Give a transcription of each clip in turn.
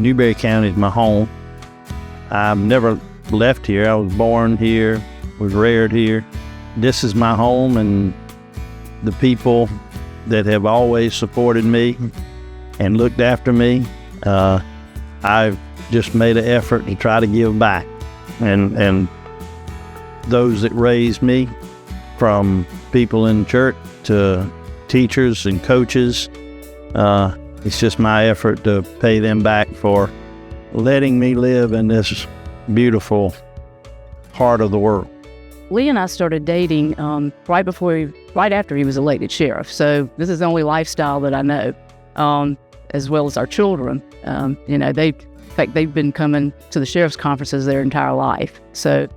Newberry County is my home. I've never left here. I was born here, was reared here. This is my home, and the people that have always supported me and looked after me, I've just made an effort to try to give back. And those that raised me, from people in church to teachers and coaches, it's just my effort to pay them back for letting me live in this beautiful part of the world. Lee and I started dating right after he was elected sheriff. So this is the only lifestyle that I know, as well as our children. They've been coming to the sheriff's conferences their entire life. So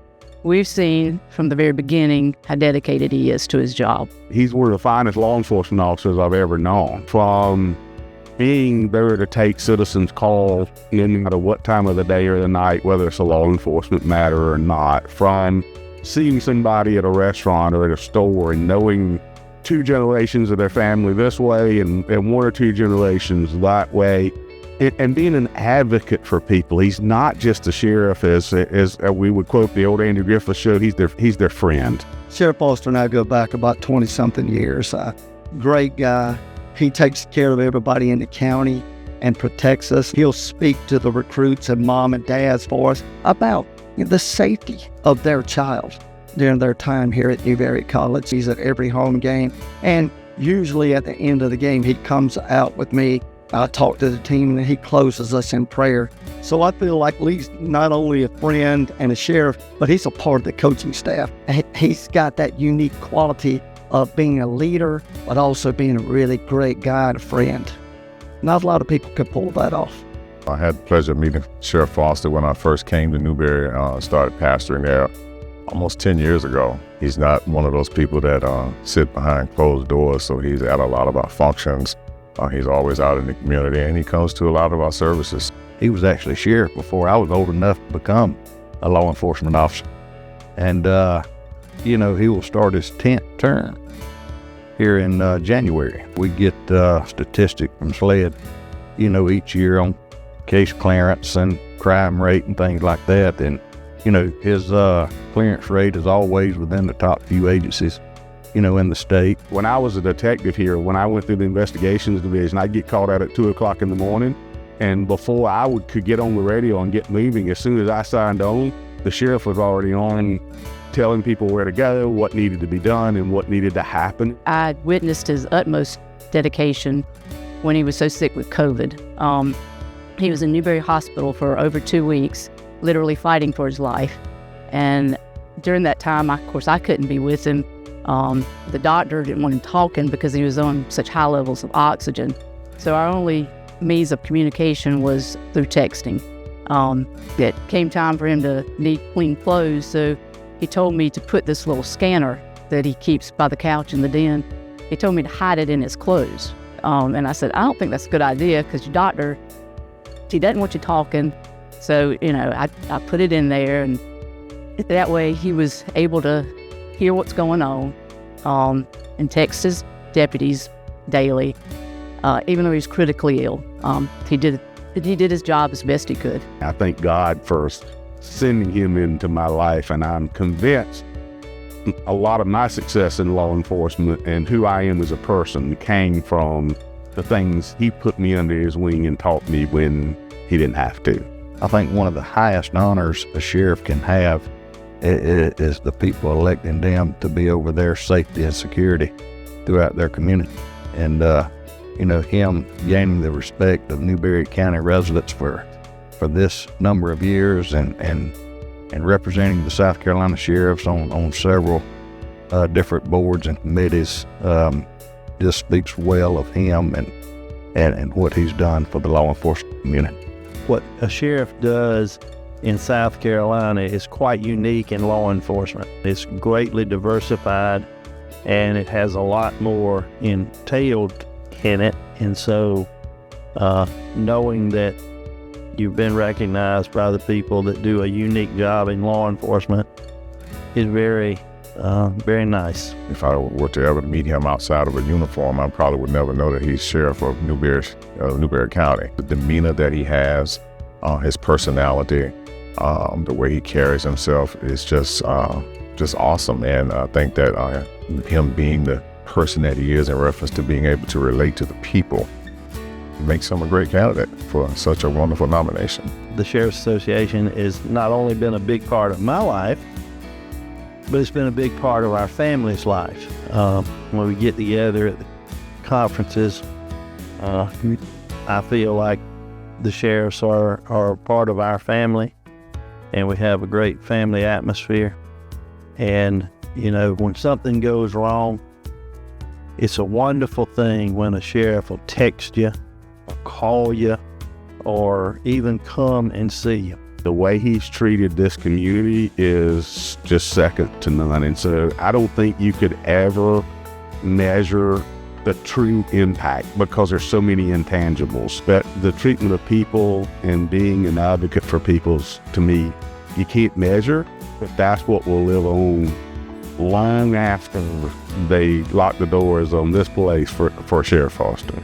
we've seen from the very beginning how dedicated he is to his job. He's one of the finest law enforcement officers I've ever known. From being there to take citizens' calls, no matter what time of the day or the night, whether it's a law enforcement matter or not, from seeing somebody at a restaurant or at a store and knowing 2 generations of their family this way and 1 or 2 generations that way, and being an advocate for people. He's not just a sheriff, as we would quote the old Andy Griffith show, he's their friend. Sheriff Foster and I go back about 20-something years. Great guy. He takes care of everybody in the county and protects us. He'll speak to the recruits and mom and dads for us about the safety of their child during their time here at Newberry College. He's at every home game, and usually at the end of the game, he comes out with me. I talk to the team, and he closes us in prayer. So I feel like Lee's not only a friend and a sheriff, but he's a part of the coaching staff. He's got that unique quality of being a leader, but also being a really great guy and a friend. Not a lot of people could pull that off. I had the pleasure of meeting Sheriff Foster when I first came to Newberry, started pastoring there almost 10 years ago. He's not one of those people that sit behind closed doors, so he's at a lot of our functions. He's always out in the community, and he comes to a lot of our services. He was actually sheriff before I was old enough to become a law enforcement officer. And, he will start his 10th term here in January. We get statistics from SLED, each year on case clearance and crime rate and things like that. And, his clearance rate is always within the top few agencies, in the state. When I was a detective here, when I went through the investigations division, I'd get called out at 2 o'clock in the morning. And before I could get on the radio and get moving, as soon as I signed on, the sheriff was already on, telling people where to go, what needed to be done, and what needed to happen. I witnessed his utmost dedication when he was so sick with COVID. He was in Newberry Hospital for over 2 weeks, literally fighting for his life. And during that time, of course, I couldn't be with him. The doctor didn't want him talking because he was on such high levels of oxygen. So our only means of communication was through texting. It came time for him to need clean clothes, so he told me to put this little scanner that he keeps by the couch in the den. He told me to hide it in his clothes. And I said, I don't think that's a good idea, because your doctor, he doesn't want you talking. So, I put it in there, and that way he was able to hear what's going on, and text his deputies daily, even though he's critically ill. He did his job as best he could. I thank God for sending him into my life, and I'm convinced a lot of my success in law enforcement and who I am as a person came from the things he put me under his wing and taught me when he didn't have to. I think one of the highest honors a sheriff can have is the people electing them to be over their safety and security throughout their community. And, him gaining the respect of Newberry County residents for this number of years and representing the South Carolina sheriffs on several different boards and committees just speaks well of him and what he's done for the law enforcement community. What a sheriff does in South Carolina is quite unique in law enforcement. It's greatly diversified, and it has a lot more entailed in it. And so knowing that you've been recognized by the people that do a unique job in law enforcement is very, very nice. If I were to ever meet him outside of a uniform, I probably would never know that he's sheriff of Newberry County. The demeanor that he has, his personality, the way he carries himself is just awesome. And I think that him being the person that he is in reference to being able to relate to the people makes him a great candidate for such a wonderful nomination. The Sheriff's Association has not only been a big part of my life, but it's been a big part of our family's life. When we get together at the conferences, I feel like the sheriffs are a part of our family, and we have a great family atmosphere. And, you know, when something goes wrong, it's a wonderful thing when a sheriff will text you, or call you, or even come and see you. The way he's treated this community is just second to none. And so I don't think you could ever measure the true impact because there's so many intangibles. But the treatment of people and being an advocate for people's, to me, you can't measure, but that's what will live on long after they lock the doors on this place for Sheriff Foster.